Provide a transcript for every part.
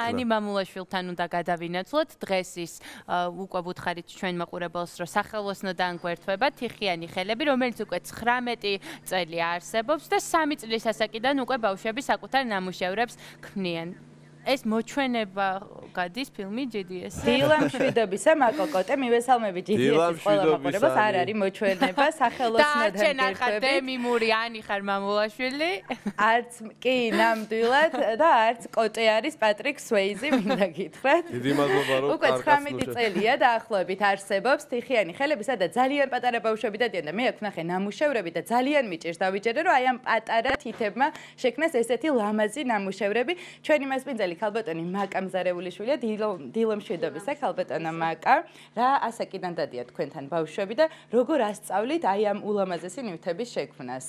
ანი მამულაშვილთან უნდა გადავინაცვლოთ დღეს ის უკვე ვუთხარით ჩვენ მაყურებელს რომ სახელოსნოდან გვერდება თიხიანი ხელები რომელიც უკვე 19 წელი არსებობს და 3 წლის ასაკიდან უკვე ბავშვები საკუთარ ნამუშევრებს ქმნიან ეს მოჩვენება გადის ფილმი GDS. დილამშვიდობისა მაკოკოტე მივესალმები GDS-ის ყველა მაყურებელს არ არის მოჩვენება სახელოსნოდან გერთვებით. და მიმური ანი ხარ მამულაშვილი. არც კი ნამდვილად და არც კოტე არის პატრიკ სვეიზი მინდა გითხრათ. დიდი მადლობა რომ უკვე 19 წელია დაახლოებით არსებობს თიხიანი ხელები სადაც ძალიან პატარა ბავშვები დადიან და მე აქ ვნახე ნამუშევრები და ძალიან მიჭირს დავიჯერე რომ აი ამ პატარა თითებმა შექმნეს ესეთი ლამაზი ნამუშევრები ჩვენი მასპინძელი ქალბატონი მაკა მზარეულიშვილია დილამშვიდობისა ქალბატონა მაკა რა ასაკიდან დადიათ თქვენთან ბავშვები და როგორ ასწავლით აი ამ ულამაზესი ნივთების შექმნას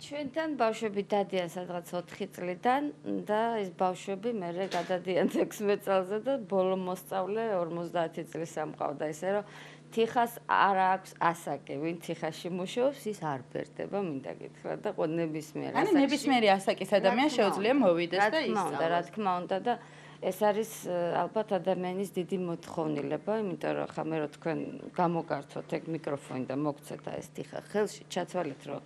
ჩვენთან ბავშვები დადიან სადღაც 4 წლიდან და ეს ბავშვები მერე გადადიან 16 წელზე და ბოლო მოსწავლე 50 წლის ამყავდა ისე რომ თიხას არ აქვს ასაკი, ვინ თიხაში მუშაობს, ის არ ბერდება, მინდა გითხრათ და ნებისმიერ ასაკში. ანუ ნებისმიერი ასაკის ადამიანს შეუძლია მოვიდეს და ისწავლოს. რა თქმა უნდა და ეს არის ალბათ ადამიანის დიდი მოთხოვნილება, იმიტომ რომ ხა მე რო თქვენ გამოგართოთ ეგ მიკროფონი და მოგცეთ ეს თიხა ხელში, ჩათვალეთ რომ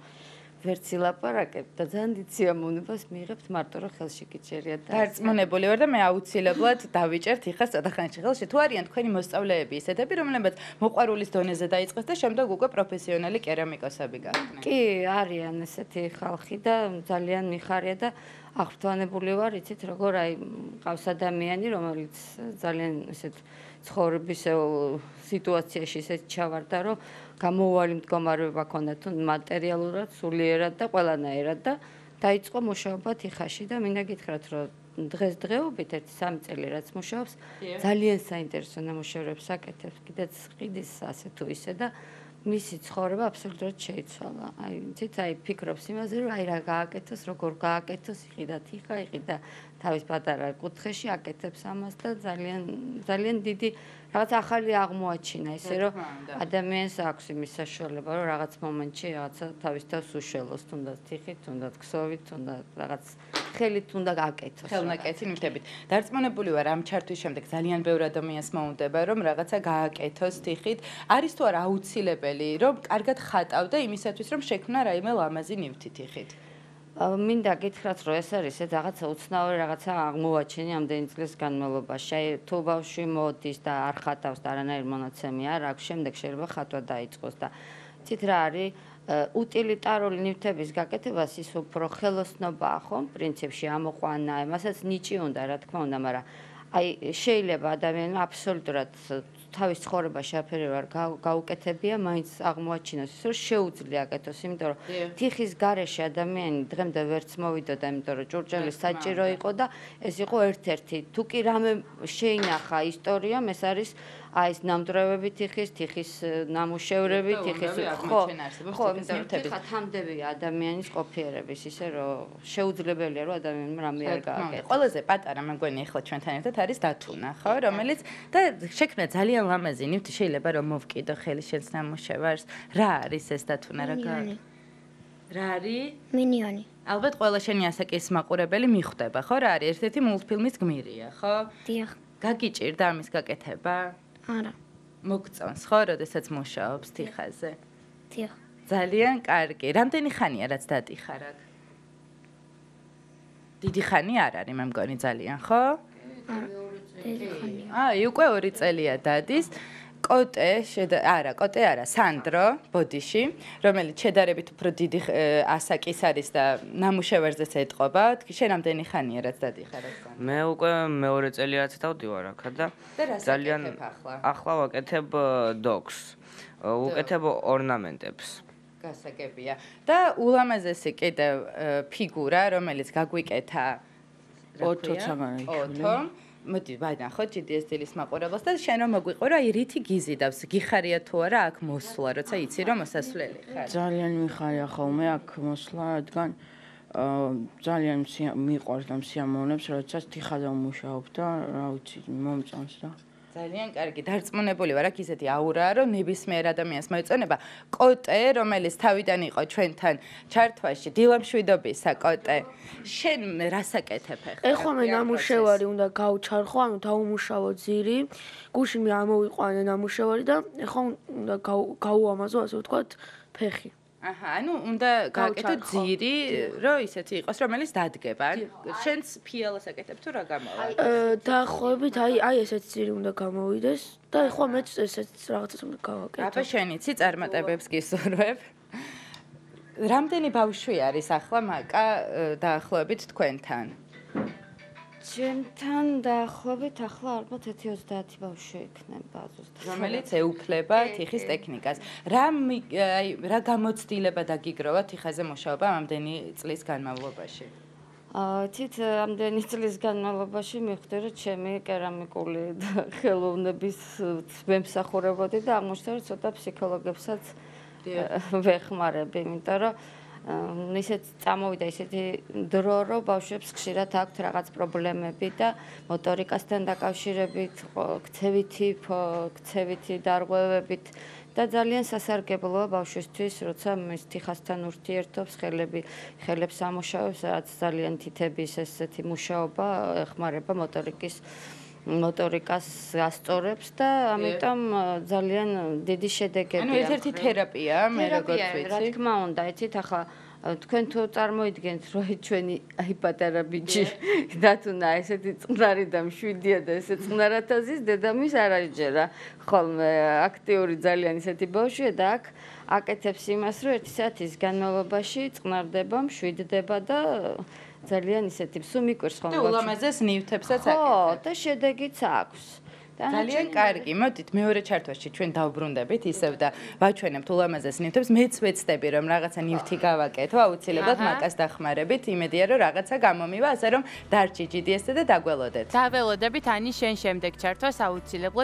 ვერც ილაპარაკებთ და ძალიან დიდ სიამოვნებას მიიღებთ მარტო რომ ხელში გიჭერიათ და დარწმუნებული ვარ და მე აუცილებლად დავიჭერ თიხას ცოტახანში ხელში თუ არიან თქვენი მოსწავლეები ისეთები რომლებიც მოყვარულის დონეზე დაიწყეს და შემდეგ უკვე პროფესიონალი კერამიკოსები გახდნენ კი არიან ესეთი ხალხი და ძალიან მიხარია და აღფრთოვანებული ვარ იცით როგორ აი ყავს ადამიანი რომელიც ძალიან ესეთ ცხოვრების სიტუაციაში ისეთ ჩავარდა რომ გამოუვალი მდგომარეობა ქონდა თუ მატერიალურად, სულიერად და ყველანაირად და დაიწყო მუშაობა თიხაში და მინდა გითხრათ რომ დღესდღეობით 1-3 წელი რაც მუშაობს ძალიან საინტერესო ნამუშევრებს აკეთებს კიდეც ყიდის ასე თუ ისე და მისი ცხოვრება აბსოლუტურად შეიცვალა. აი, იცით, აი ფიქრობს იმაზე, რომ აი რა გააკეთოს, როგორ გააკეთოს, იყიდა თიხა, იყიდა თავის პატარა კუთხეში აკეთებს ამას და ძალიან დიდი რაღაც ახალი აღმოაჩინა, ისე რომ ადამიანს აქვს იმის საშუალება, რომ რაღაც მომენტში რაღაცა თავის თავს უშველოს, თუნდაც თიხით, თუნდაც ქსოვით, თუნდაც რაღაც ხელით უნდა გააკეთოს. ხელნაკეთი ნივთებით. დარწმუნებული ვარ ამ ჩართვის შემდეგ ძალიან ბევრ ადამიანს მოუნდება, რომ რაღაცა გააკეთოს თიხით. არის თუ არა აუცილებელი, რომ კარგად ხატავდა იმისათვის, რომ შექმნა რაიმე ლამაზი ნივთი თიხით. მინდა გითხრათ, რომ ეს არის ეს რაღაცა უცნაური რაღაცა აღმოვაჩენი ამდენი წლის განმავლობაში. აი თუ ბავშვი მოდის და არ ხატავს და არანაირი მონაცემი არ აქვს, შემდეგ შეიძლება ხატვა დაიწყოს და ცით რა არის უტილიტარული ნივთების გაკეთებას ის უფრო ხელოსნობაა ხო პრინციპში ამოყვანა, მასაც ნიჭი უნდა რა თქმა უნდა, მაგრამ აი შეიძლება ადამიანმა აბსოლუტურად თავის ცხოვრებაში არაფერი არ გაუკეთებია, მაინც აღმოაჩინოს ის რომ შეუძლია აკეთოს, იმიტომ რომ თიხის გარეშე ადამიანი დღემდე ვერც მოვიდოდა, იმიტომ რომ ჭურჭელი საჭირო იყო და ეს იყო ერთ-ერთი. თუ კი რამე შეინახა ისტორიამ, ეს არის აი ეს ნამტვრევები თიხის ნამუშევრები, თიხის ხო, იმიტომ რომ თიხა თამდებია ადამიანის ყოფიერების, ისე რომ შეუძლებელია რომ ადამიანმა რამე არ გააკეთოს. ყველაზე პატარა მე მგონი ახლა ჩვენთან ერთად არის დათუნა, ხო, რომელიც და შექმნა ძალიან ლამაზი ნივთი, შეიძლება რომ მოვკიდო ხელი შენს ნამუშევარს. რა არის ეს დათუნა რა გააკეთე? რა არის? მინიონი. ალბათ ყველა შენი ასაკის მაყურებელი მიხვდება, ხო? რა არის? ერთ-ერთი მულტფილმის გმირია, ხო? დიახ. გაგიჭირდა ამის გაკეთება? არა. მოგწონს, ხო, როდესაც მუშაობს თიხაზე? დიახ. ძალიან კარგი. რამდენი ხანია რაც დადიხარ აქ? დიდი ხანი არ არის, მე მგონი ძალიან, ხო? დიდი ხანია. აი, უკვე 2 წელია დადის. კოტე არა, სანდრო ბოდიში, რომელიც შედარებით უფრო დიდი ასაკის არის და ნამუშევარზეც ეტყობა. შენ რამდენი ხანია რაც დადიხარ აქ? მე უკვე მეორე წელია რაც დავდივარ აქ და ძალიან ახლა ვაკეთებ დოკს. ვუკეთებ ორნამენტებს. გასაგებია. და ულამაზესი კიდევ ფიგურა, რომელიც გაგვიკეთა ოთო. მოდი ვანახოთ GDS დილის მაყურებელს და შენ რომ მოგვიყო რა რითი გიზიდავს გიხარია თუ არა აქ მოსვლა როცა იცი რომ მოსასვლელი ხარ ძალიან მიხარია ხოლმე აქ მოსვლა რადგან ძალიან მიყვარს და მსიამოვნებს როდესაც თიხაზე ვმუშაობ და რა ვიცი მომწონს და ძალიან კარგი, დარწმუნებული ვარ, აქ ისეთი აურაა, რომ ნებისმიერ ადამიანს მოეწონება კოტე, რომელიც თავიდან იყო ჩვენთან ჩართვაში, დილამშვიდობისა კოტე. შენ რას აკეთებ ახლა? ეხლა მე ნამუშევარი უნდა გავჩარხო, ანუ დაუმუშავო ძირი, გუშინ მე ამოვიყვანე ნამუშევარი და ეხლა უნდა გავუამაზო, ასე ვთქვათ, ფეხი. აჰა, ანუ უნდა გააკეთო ძირი, რომ ისეთი იყოს, რომელიც დადგება. შენს ფიალას აკეთებ თუ რა გამოვა? დაახლოებით აი ესეთ ძირი უნდა გამოვიდეს და ეხლა მეც ესეთ რაღაცას უნდა გავაკეთო. აბა შენიცი წარმატებებს გისურვებ. რამდენი ბავშვი არის ახლა მაკა დაახლოებით თქვენთან? ჩემთან დაახლოებით ახლა ალბათ 30 ბავშვი იქნება ზუსტად. რომელიც ეუფლება თიხის ტექნიკას. რა გამოცდილება დაგიგროვა თიხაზე მუშაობა ამდენი წლის განმავლობაში? თით ამდენი წლის განმავლობაში მივხვდი რომ ჩემი კერამიკული ხელოვნების მემსახურებოდი და აღმოჩნდა რომ ცოტა ფსიქოლოგებსაც ვეხმარები, იმიტომ რომ ისეთ წამოვიდა ისეთი დრო, რომ ბავშვებს ხშირად აქვთ რაღაც პრობლემები და მოტორიკასთან დაკავშირებით, ქცევითი დარღვევებით და ძალიან სასარგებლოა ბავშვისთვის, როცა მის თიხასთან ურთიერთობს, ხელებს ამუშავებს, რაც ძალიან თითების ესეთი მუშაობა ეხმარება მოტორიკას ასწორებს და ამიტომ ძალიან დიდი შედეგებია. ანუ ერთ-ერთი თერაპია, მე როგორც ვიცი. რა თქმა უნდა, იცით ახლა თქვენ თუ წარმოიდგენთ, რომ ჩვენი პატარა ბიჭი დათუნა ესეთი წყნარი და მშვიდია და ესე წყნარათა ზის, დედამის არ აიჯერა. ხოლმე აქტიური ძალიან ისეთი ბავშვია და აქ აკეთებს იმას, რომ 1 საათის განმავლობაში წყნარდება, მშვიდდება და ძალიან ისეთი სუმიკვირს ხოლმე. და ულამაზეს ნივთებსაც აკეთებს. ხო, და შედეგიც აქვს. ძალიან კარგი. მოდით მეორე ჩართვაში ჩვენ დავბრუნდებით ისევ და ვაჩვენებთ ულამაზეს ნივთებს. მეც ვეცდები რომ რაღაცა ნივთი გავაკეთო, აუცილებლად მაკას დახმარებით. იმედია რომ რაღაცა გამომივა, ასე რომ დარჩი GDS-ზე და დაგველოდეთ. დაველოდებით, ანი შენ შემდეგ ჩართვას აუცილებლად